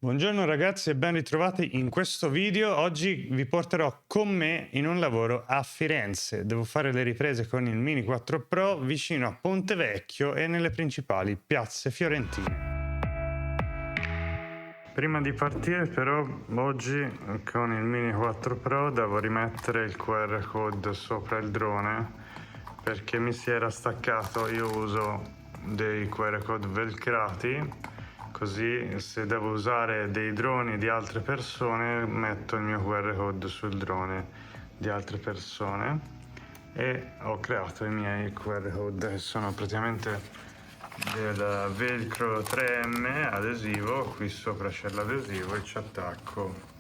Buongiorno ragazzi e ben ritrovati in questo video. Oggi vi porterò con me in un lavoro a Firenze. Devo fare le riprese con il Mini 4 Pro vicino a Ponte Vecchio e nelle principali piazze fiorentine. Prima di partire però oggi con il Mini 4 Pro devo rimettere il QR code sopra il drone perché mi si era staccato. Io uso dei QR code velcrati, così se devo usare dei droni di altre persone metto il mio QR code sul drone di altre persone e ho creato i miei QR code che sono praticamente del velcro 3M adesivo. Qui sopra c'è l'adesivo e ci attacco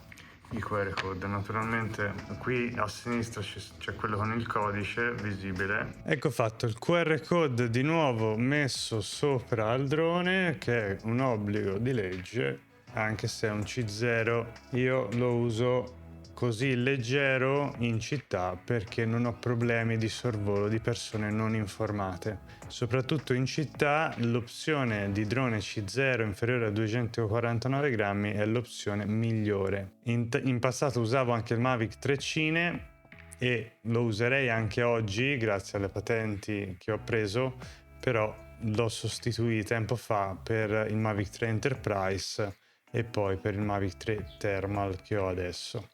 i QR code. Naturalmente qui a sinistra c'è quello con il codice visibile. Ecco fatto, il QR code di nuovo messo sopra al drone, che è un obbligo di legge, anche se è un C0. Io lo uso così leggero in città perché non ho problemi di sorvolo di persone non informate. Soprattutto in città l'opzione di drone C0 inferiore a 249 grammi è l'opzione migliore. In passato usavo anche il Mavic 3 Cine e lo userei anche oggi grazie alle patenti che ho preso, però l'ho sostituito tempo fa per il Mavic 3 Enterprise e poi per il Mavic 3 Thermal che ho adesso.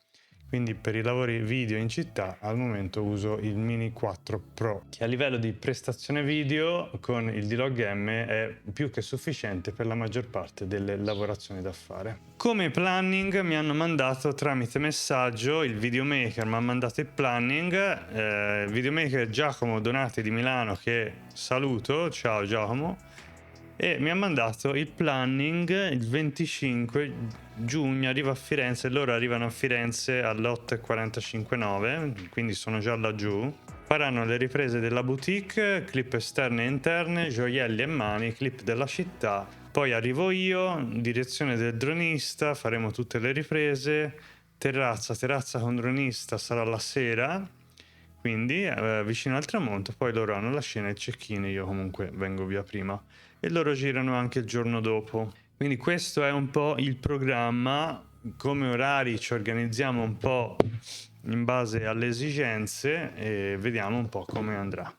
Quindi per i lavori video in città al momento uso il Mini 4 Pro, che a livello di prestazione video con il D-Log M è più che sufficiente per la maggior parte delle lavorazioni da fare. Come planning mi hanno mandato tramite messaggio, il videomaker mi ha mandato il planning, videomaker Giacomo Donati di Milano, che saluto, ciao Giacomo, e mi ha mandato il planning. Il 25 giugno arriva a Firenze, loro arrivano a Firenze alle 8:45, quindi sono già laggiù. Faranno le riprese della boutique, clip esterne e interne, gioielli e mani, clip della città. Poi arrivo io, in direzione del dronista, faremo tutte le riprese. Terrazza con dronista sarà la sera, quindi vicino al tramonto. Poi loro hanno la scena e il check-in, io comunque vengo via prima e loro girano anche il giorno dopo. Quindi questo è un po' il programma. Come orari ci organizziamo un po' in base alle esigenze e vediamo un po' come andrà.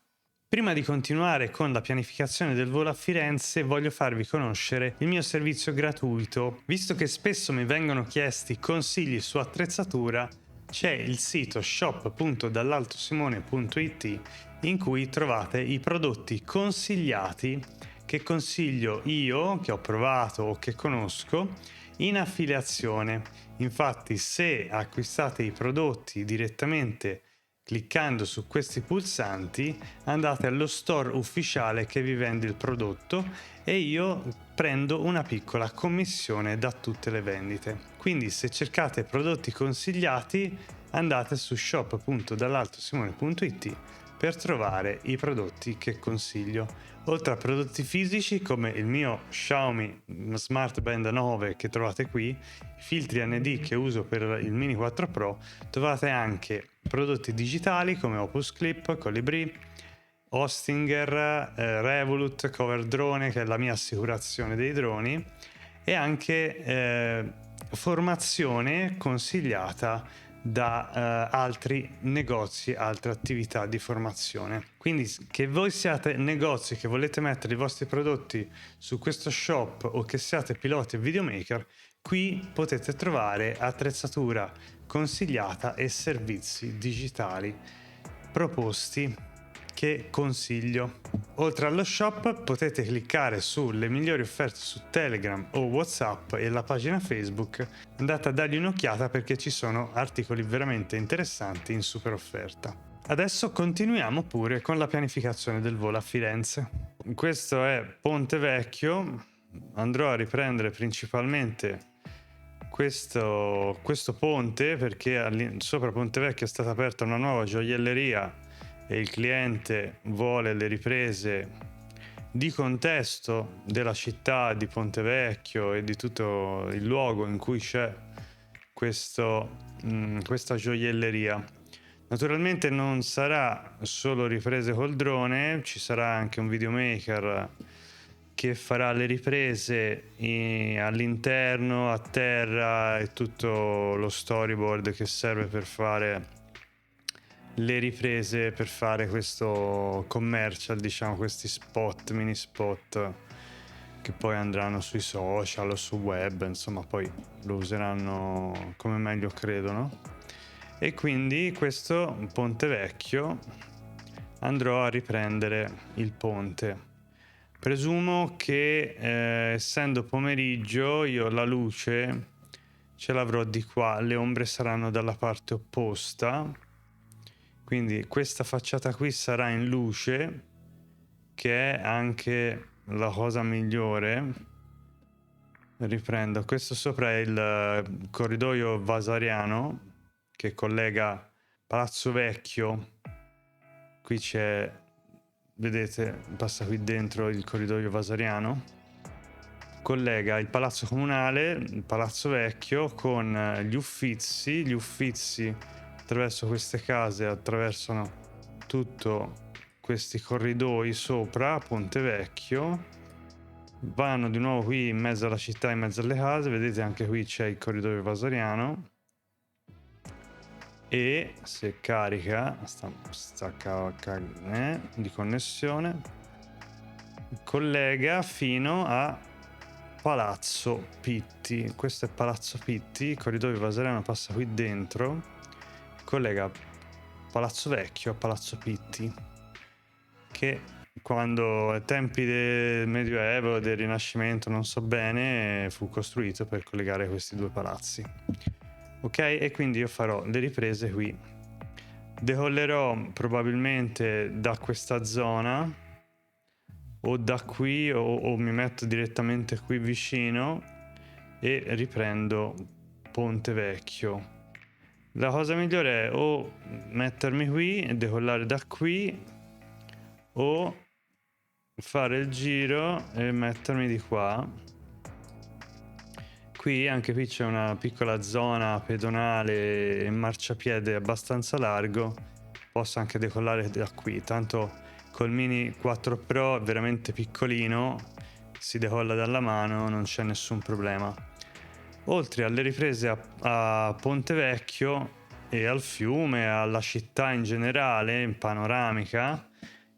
Prima di continuare con la pianificazione del volo a Firenze, voglio farvi conoscere il mio servizio gratuito. Visto che spesso mi vengono chiesti consigli su attrezzatura, c'è il sito shop.dallaltosimone.it in cui trovate i prodotti consigliati che consiglio io, che ho provato o che conosco, in affiliazione. Infatti, se acquistate i prodotti direttamente cliccando su questi pulsanti, andate allo store ufficiale che vi vende il prodotto e io prendo una piccola commissione da tutte le vendite. Quindi se cercate prodotti consigliati, andate su shop.dallaltosimone.it per trovare i prodotti che consiglio. Oltre a prodotti fisici come il mio Xiaomi Smart Band 9 che trovate qui, i filtri ND che uso per il Mini 4 Pro, trovate anche prodotti digitali come Opus Clip, Colibri, Hostinger, Revolut, Cover Drone, che è la mia assicurazione dei droni, e anche formazione consigliata da altri negozi, altre attività di formazione. Quindi che voi siate negozi che volete mettere i vostri prodotti su questo shop o che siate piloti e videomaker, qui potete trovare attrezzatura consigliata e servizi digitali proposti che consiglio. Oltre allo shop potete cliccare sulle migliori offerte su Telegram o WhatsApp e la pagina Facebook. Andate a dargli un'occhiata perché ci sono articoli veramente interessanti in super offerta. Adesso continuiamo pure con la pianificazione del volo a Firenze. Questo è Ponte Vecchio. Andrò a riprendere principalmente questo ponte perché sopra Ponte Vecchio è stata aperta una nuova gioielleria e il cliente vuole le riprese di contesto della città di Ponte Vecchio e di tutto il luogo in cui c'è questa gioielleria. Naturalmente non sarà solo riprese col drone, ci sarà anche un videomaker che farà le riprese all'interno, a terra e tutto lo storyboard che serve per fare le riprese, per fare questo commercial, diciamo, questi spot, mini spot che poi andranno sui social o su web, insomma poi lo useranno come meglio credono. E quindi questo Ponte Vecchio andrò a riprendere il ponte. Presumo che essendo pomeriggio io la luce ce l'avrò di qua, le ombre saranno dalla parte opposta, quindi questa facciata qui sarà in luce, che è anche la cosa migliore. Riprendo, questo sopra è il corridoio Vasariano che collega Palazzo Vecchio, qui c'è, vedete, passa qui dentro il corridoio Vasariano, collega il Palazzo Comunale, il Palazzo Vecchio con gli Uffizi attraverso queste case attraversano tutto questi corridoi sopra Ponte Vecchio, vanno di nuovo qui in mezzo alla città, in mezzo alle case, vedete anche qui c'è il corridoio Vasariano e se carica di connessione collega fino a Palazzo Pitti. Questo è Palazzo Pitti, il corridoio Vasariano passa qui dentro, collega Palazzo Vecchio a Palazzo Pitti, che quando ai tempi del Medioevo, del Rinascimento, non so bene, fu costruito per collegare questi due palazzi. Ok, e quindi io farò le riprese qui. Decollerò probabilmente da questa zona o da qui o mi metto direttamente qui vicino e riprendo Ponte Vecchio. La cosa migliore è o mettermi qui e decollare da qui o fare il giro e mettermi di qua. Qui, anche qui c'è una piccola zona pedonale e marciapiede abbastanza largo, posso anche decollare da qui, tanto col Mini 4 Pro è veramente piccolino, si decolla dalla mano, non c'è nessun problema. Oltre alle riprese a Ponte Vecchio e al fiume, alla città in generale, in panoramica,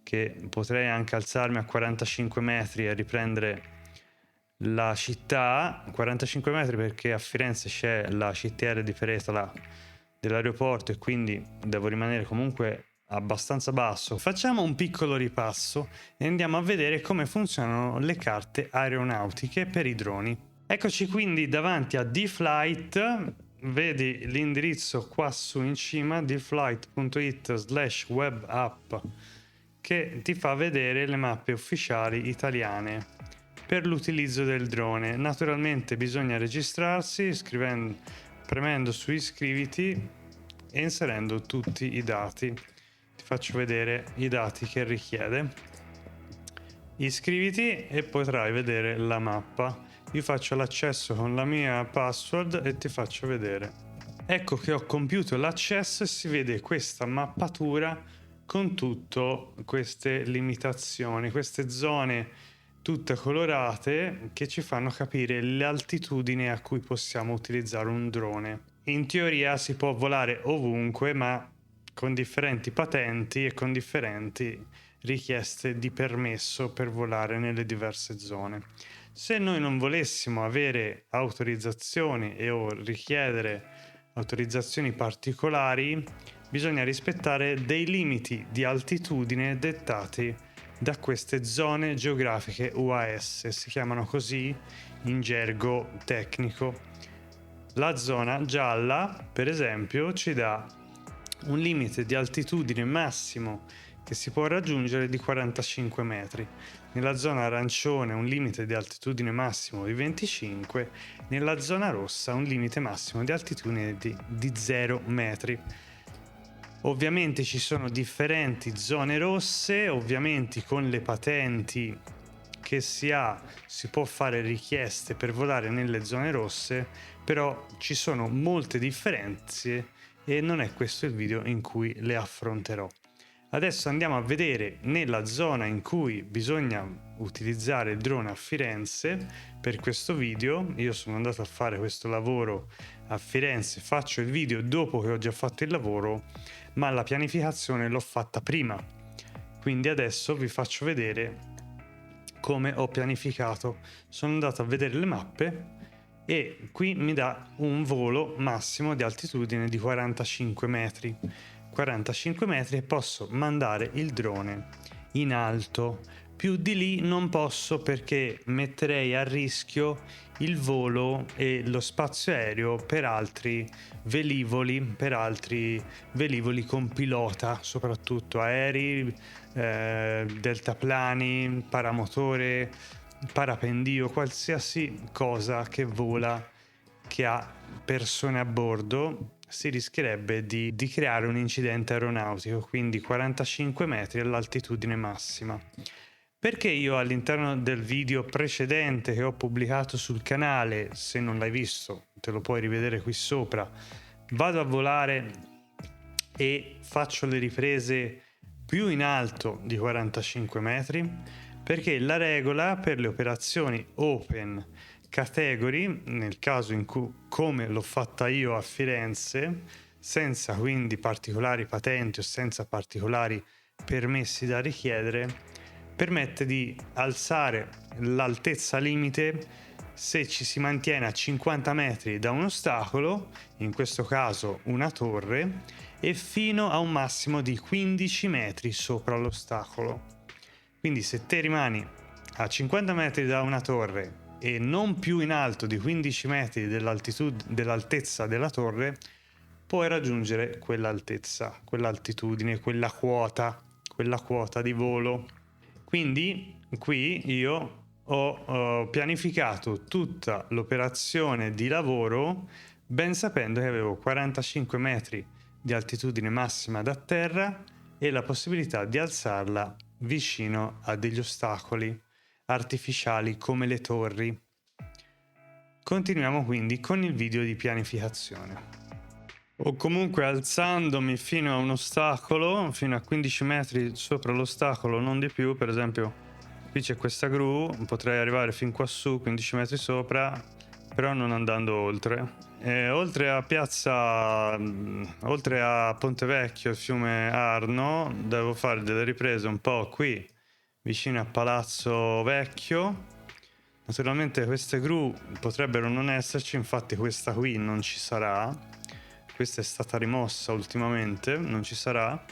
che potrei anche alzarmi a 45 metri e riprendere la città, 45 metri perché a Firenze c'è la CTR di Peretola dell'aeroporto e quindi devo rimanere comunque abbastanza basso. Facciamo un piccolo ripasso e andiamo a vedere come funzionano le carte aeronautiche per i droni. Eccoci quindi davanti a dFlight, vedi l'indirizzo qua su in cima, dflight.it/webapp, che ti fa vedere le mappe ufficiali italiane per l'utilizzo del drone. Naturalmente bisogna registrarsi premendo su iscriviti e inserendo tutti i dati. Ti faccio vedere i dati che richiede. Iscriviti e potrai vedere la mappa. Io faccio l'accesso con la mia password e ti faccio vedere. Ecco che ho compiuto l'accesso e si vede questa mappatura con tutte queste limitazioni, queste zone tutte colorate che ci fanno capire le altitudini a cui possiamo utilizzare un drone. In teoria si può volare ovunque, ma con differenti patenti e con differenti richieste di permesso per volare nelle diverse zone. Se noi non volessimo avere autorizzazioni o richiedere autorizzazioni particolari, bisogna rispettare dei limiti di altitudine dettati da queste zone geografiche UAS, si chiamano così in gergo tecnico. La zona gialla, per esempio, ci dà un limite di altitudine massimo che si può raggiungere di 45 metri. Nella zona arancione un limite di altitudine massimo di 25, nella zona rossa un limite massimo di altitudine di 0 metri. Ovviamente ci sono differenti zone rosse, ovviamente con le patenti che si può fare richieste per volare nelle zone rosse, però ci sono molte differenze e non è questo il video in cui le affronterò. Adesso andiamo a vedere nella zona in cui bisogna utilizzare il drone a Firenze. Per questo video io sono andato a fare questo lavoro a Firenze, faccio il video dopo che ho già fatto il lavoro, ma la pianificazione l'ho fatta prima. Quindi adesso vi faccio vedere come ho pianificato. Sono andato a vedere le mappe e qui mi dà un volo massimo di altitudine di 45 metri. 45 metri e posso mandare il drone in alto. Più di lì non posso perché metterei a rischio il volo e lo spazio aereo per altri velivoli con pilota, soprattutto aerei, deltaplani, paramotore, parapendio, qualsiasi cosa che vola, che ha persone a bordo, si rischierebbe di creare un incidente aeronautico, quindi 45 metri all'altitudine massima. Perché io all'interno del video precedente che ho pubblicato sul canale, se non l'hai visto te lo puoi rivedere qui sopra, vado a volare e faccio le riprese più in alto di 45 metri? Perché la regola per le operazioni open category, nel caso in cui, come l'ho fatta io a Firenze, senza quindi particolari patenti o senza particolari permessi da richiedere, permette di alzare l'altezza limite se ci si mantiene a 50 metri da un ostacolo, in questo caso una torre, e fino a un massimo di 15 metri sopra l'ostacolo. Quindi se te rimani a 50 metri da una torre e non più in alto di 15 metri dell'altezza della torre, puoi raggiungere quell'altezza, quell'altitudine, quella quota di volo. Quindi qui io ho pianificato tutta l'operazione di lavoro ben sapendo che avevo 45 metri di altitudine massima da terra e la possibilità di alzarla vicino a degli ostacoli artificiali come le torri. Continuiamo quindi con il video di pianificazione. O comunque alzandomi fino a un ostacolo, fino a 15 metri sopra l'ostacolo, non di più. Per esempio qui c'è questa gru, potrei arrivare fin qua su, 15 metri sopra, però non andando oltre. Oltre a Ponte Vecchio e fiume Arno, devo fare delle riprese un po' qui vicino a Palazzo Vecchio. Naturalmente queste gru potrebbero non esserci, infatti questa qui non ci sarà. Questa è stata rimossa ultimamente, non ci sarà,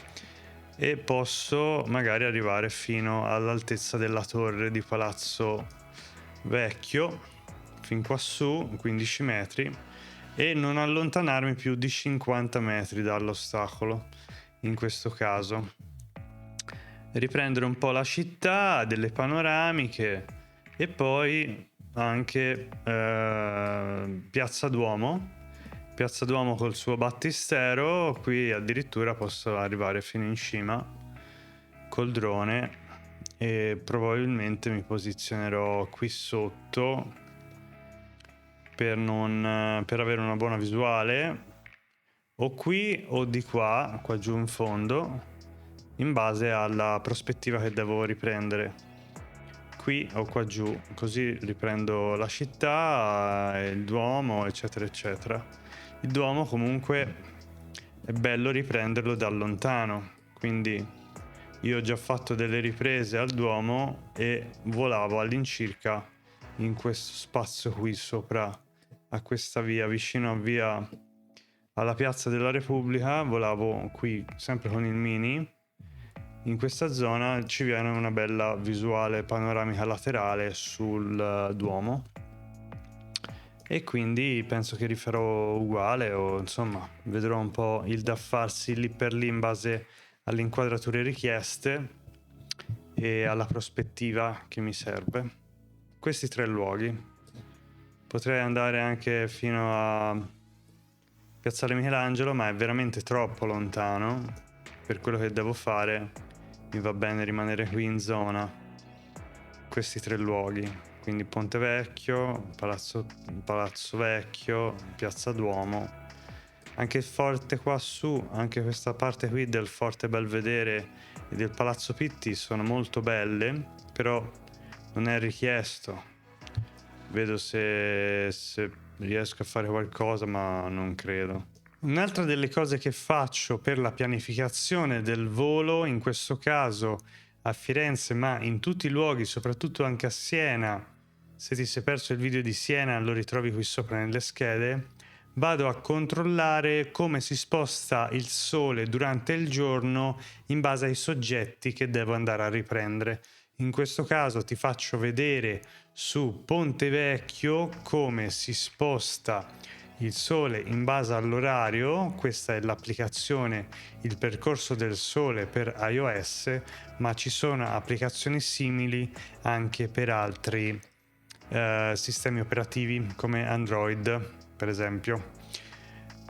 e posso magari arrivare fino all'altezza della torre di Palazzo Vecchio, fin qua su, 15 metri, e non allontanarmi più di 50 metri dall'ostacolo, in questo caso. Riprendere un po' la città, delle panoramiche, e poi anche Piazza Duomo col suo battistero. Qui addirittura posso arrivare fino in cima col drone e probabilmente mi posizionerò qui sotto per avere una buona visuale, o qui o di qua giù in fondo, in base alla prospettiva che devo riprendere, qui o qua giù, così riprendo la città, il Duomo, eccetera eccetera. Il Duomo comunque è bello riprenderlo da lontano, quindi io ho già fatto delle riprese al Duomo e volavo all'incirca in questo spazio qui sopra a questa via, vicino a via alla Piazza della Repubblica. Volavo qui sempre con il Mini. In questa zona ci viene una bella visuale panoramica laterale sul Duomo, e quindi penso che rifarò uguale, o insomma vedrò un po' il da farsi lì per lì in base alle inquadrature richieste e alla prospettiva che mi serve. Questi 3 luoghi. Potrei andare anche fino a Piazzale Michelangelo, ma è veramente troppo lontano per quello che devo fare. Mi va bene rimanere qui in zona. Questi 3 luoghi, quindi Ponte Vecchio, Palazzo Vecchio, Piazza Duomo, Anche il forte qua su, anche questa parte qui del forte Belvedere e del Palazzo Pitti sono molto belle, però non è richiesto. Vedo se riesco a fare qualcosa, ma non credo. Un'altra delle cose che faccio per la pianificazione del volo, in questo caso a Firenze, ma in tutti i luoghi, soprattutto anche a Siena, se ti sei perso il video di Siena lo ritrovi qui sopra nelle schede, vado a controllare come si sposta il sole durante il giorno in base ai soggetti che devo andare a riprendere. In questo caso ti faccio vedere su Ponte Vecchio come si sposta il sole in base all'orario. Questa è l'applicazione Il percorso del sole per iOS, ma ci sono applicazioni simili anche per altri sistemi operativi come Android, per esempio.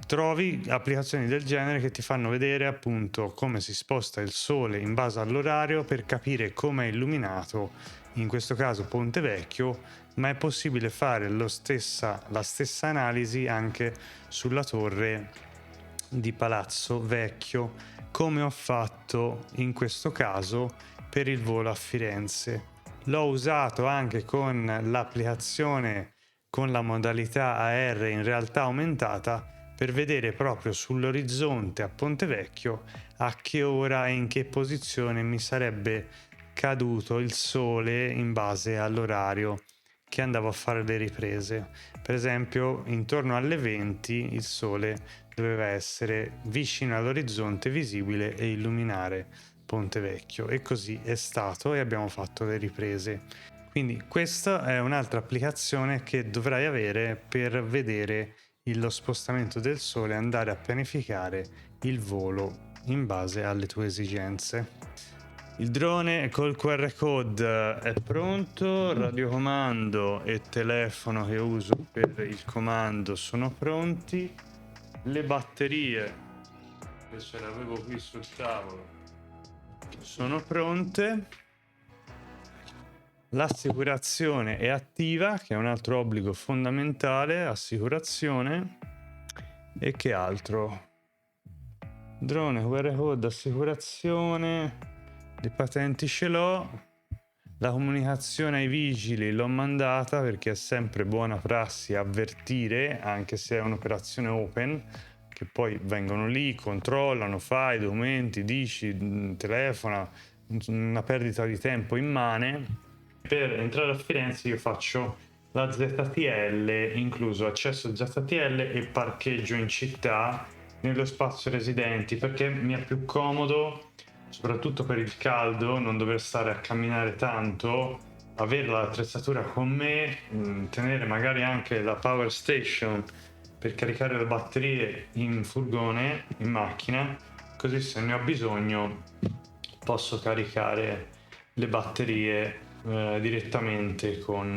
Trovi applicazioni del genere che ti fanno vedere appunto come si sposta il sole in base all'orario per capire come è illuminato, in questo caso Ponte Vecchio, ma è possibile fare la stessa analisi anche sulla torre di Palazzo Vecchio, come ho fatto in questo caso per il volo a Firenze. L'ho usato anche con l'applicazione con la modalità AR in realtà aumentata per vedere proprio sull'orizzonte a Ponte Vecchio a che ora e in che posizione mi sarebbe caduto il sole in base all'orario che andavo a fare le riprese. Per esempio, intorno alle 20 il sole doveva essere vicino all'orizzonte visibile e illuminare Ponte Vecchio, e così è stato e abbiamo fatto le riprese. Quindi questa è un'altra applicazione che dovrai avere per vedere lo spostamento del sole e andare a pianificare il volo in base alle tue esigenze. Il drone col QR code è pronto, radiocomando e telefono che uso per il comando sono pronti, le batterie che ce le avevo qui sul tavolo sono pronte, l'assicurazione è attiva, che è un altro obbligo fondamentale, assicurazione. E che altro? Drone, QR code, assicurazione, le patenti ce l'ho, la comunicazione ai vigili l'ho mandata perché è sempre buona prassi avvertire, anche se è un'operazione open, che poi vengono lì, controllano, fai i documenti, dici, telefona, una perdita di tempo immane. Per entrare a Firenze io faccio la ZTL, incluso accesso ZTL e parcheggio in città nello spazio residenti, perché mi è più comodo, soprattutto per il caldo, non dover stare a camminare tanto, avere l'attrezzatura con me, tenere magari anche la power station per caricare le batterie in furgone, in macchina, così se ne ho bisogno posso caricare le batterie direttamente con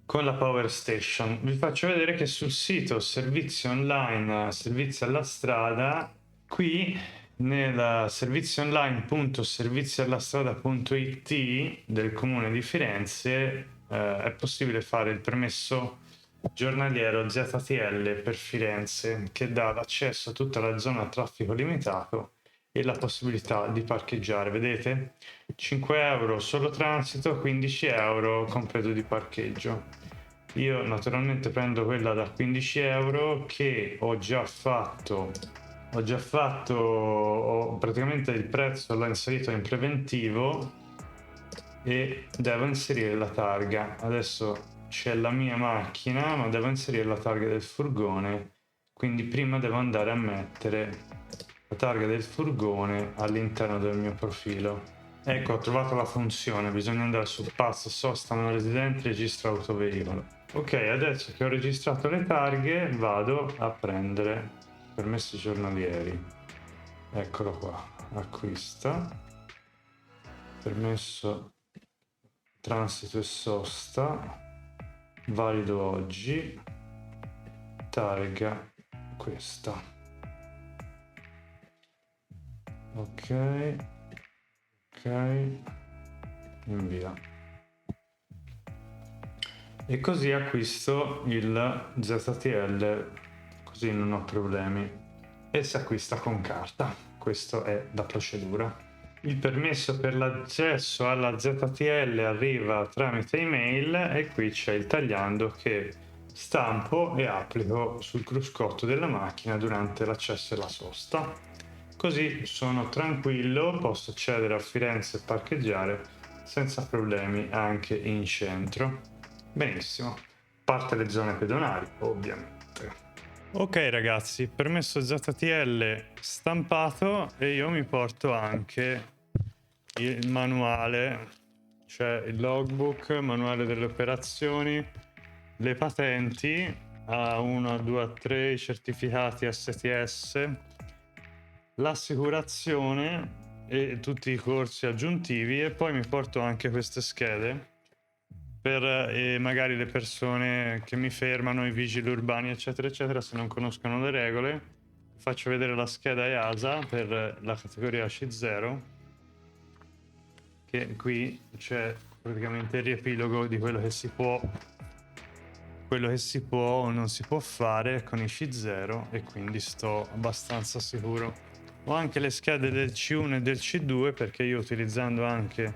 la power station. Vi faccio vedere che sul sito servizi online, servizi alla strada, qui nel servizioonline.serviziallastrada.it del comune di Firenze è possibile fare il permesso giornaliero ZTL per Firenze, che dà l'accesso a tutta la zona a traffico limitato e la possibilità di parcheggiare. Vedete? 5 euro solo transito, 15 euro completo di parcheggio. Io naturalmente prendo quella da 15 euro che ho già fatto, praticamente il prezzo l'ho inserito in preventivo e devo inserire la targa. Adesso c'è la mia macchina, ma devo inserire la targa del furgone, quindi prima devo andare a mettere la targa del furgone all'interno del mio profilo. Ecco, ho trovato la funzione, bisogna andare su pass, sosta non residente, registra autoveicolo. Ok, adesso che ho registrato le targhe vado a prendere permessi giornalieri. Eccolo qua, acquista, permesso transito e sosta, valido oggi, targa questa. Ok, invia. E così acquisto il ZTL così non ho problemi, e si acquista con carta. Questa è la procedura. Il permesso per l'accesso alla ZTL arriva tramite email e qui c'è il tagliando che stampo e applico sul cruscotto della macchina durante l'accesso e la sosta. Così sono tranquillo, posso accedere a Firenze e parcheggiare senza problemi anche in centro. Benissimo, a parte le zone pedonali ovviamente. Ok ragazzi, permesso ZTL stampato e io mi porto anche il manuale, cioè il logbook, manuale delle operazioni, le patenti A1, A2, A3, i certificati STS, l'assicurazione e tutti i corsi aggiuntivi, e poi mi porto anche queste schede per magari le persone che mi fermano, i vigili urbani eccetera eccetera, se non conoscono le regole. Faccio vedere la scheda EASA per la categoria C0, che qui c'è praticamente il riepilogo di quello che si può o non si può fare con i C0, e quindi sto abbastanza sicuro. Ho anche le schede del C1 e del C2, perché io, utilizzando anche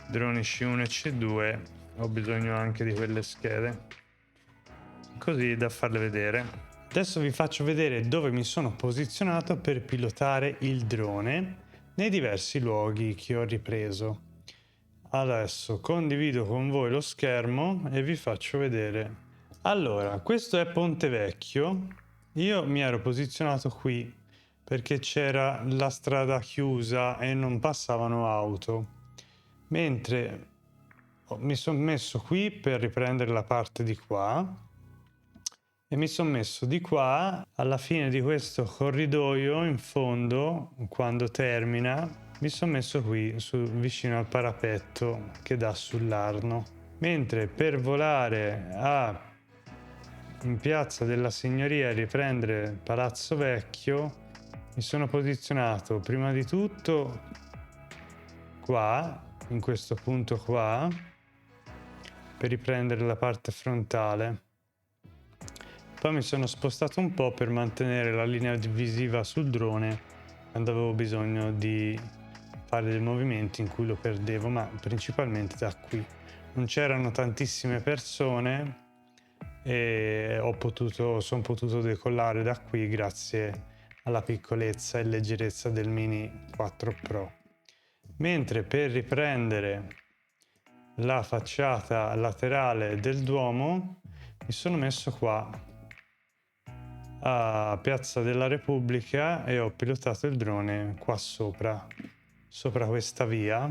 droni C1 e C2, ho bisogno anche di quelle schede, così da farle vedere. Adesso vi faccio vedere dove mi sono posizionato per pilotare il drone nei diversi luoghi che ho ripreso. Adesso condivido con voi lo schermo e vi faccio vedere. Allora, questo è Ponte Vecchio. Io mi ero posizionato qui perché c'era la strada chiusa e non passavano auto, mentre mi sono messo qui per riprendere la parte di qua, e mi sono messo di qua alla fine di questo corridoio, in fondo, quando termina, mi sono messo qui vicino al parapetto che dà sull'Arno. Mentre per volare in Piazza della Signoria e riprendere Palazzo Vecchio, mi sono posizionato prima di tutto qua, in questo punto qua, per riprendere la parte frontale. Poi mi sono spostato un po' per mantenere la linea visiva sul drone quando avevo bisogno di fare dei movimenti in cui lo perdevo, ma principalmente da qui. Non c'erano tantissime persone e sono potuto decollare da qui grazie alla piccolezza e leggerezza del Mini 4 Pro. Mentre per riprendere la facciata laterale del Duomo mi sono messo qua a Piazza della Repubblica e ho pilotato il drone qua sopra questa via,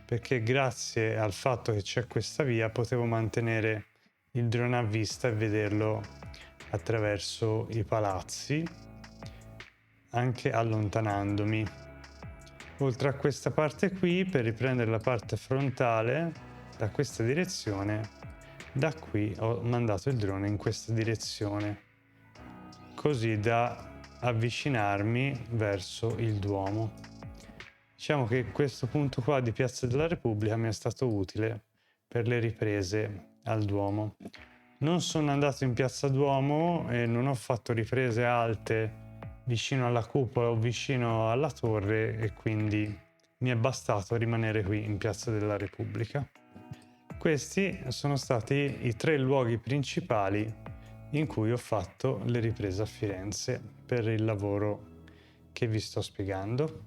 perché grazie al fatto che c'è questa via potevo mantenere il drone a vista e vederlo attraverso i palazzi, anche allontanandomi. Oltre a questa parte qui, per riprendere la parte frontale da questa direzione, da qui ho mandato il drone in questa direzione, così da avvicinarmi verso il Duomo. Diciamo che questo punto qua di Piazza della Repubblica mi è stato utile per le riprese al Duomo. Non sono andato in Piazza Duomo e non ho fatto riprese alte vicino alla cupola o vicino alla torre, e quindi mi è bastato rimanere qui in Piazza della Repubblica. Questi sono stati i 3 luoghi principali in cui ho fatto le riprese a Firenze per il lavoro che vi sto spiegando.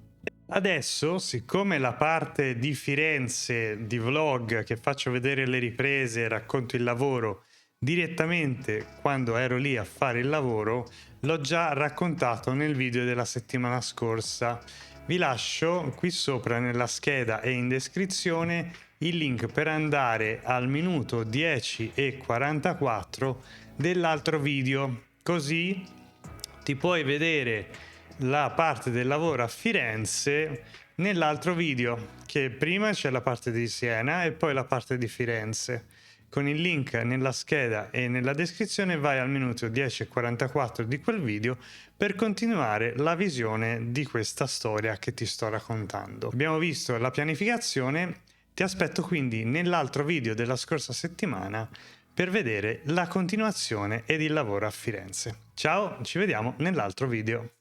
Adesso, siccome la parte di Firenze di vlog che faccio vedere le riprese e racconto il lavoro direttamente quando ero lì a fare il lavoro, l'ho già raccontato nel video della settimana scorsa. Vi lascio qui sopra nella scheda e in descrizione il link per andare al minuto 10:44 dell'altro video, così ti puoi vedere la parte del lavoro a Firenze nell'altro video, che prima c'è la parte di Siena e poi la parte di Firenze. Con il link nella scheda e nella descrizione vai al minuto 10:44 di quel video per continuare la visione di questa storia che ti sto raccontando. Abbiamo visto la pianificazione, ti aspetto quindi nell'altro video della scorsa settimana per vedere la continuazione ed il lavoro a Firenze. Ciao, ci vediamo nell'altro video.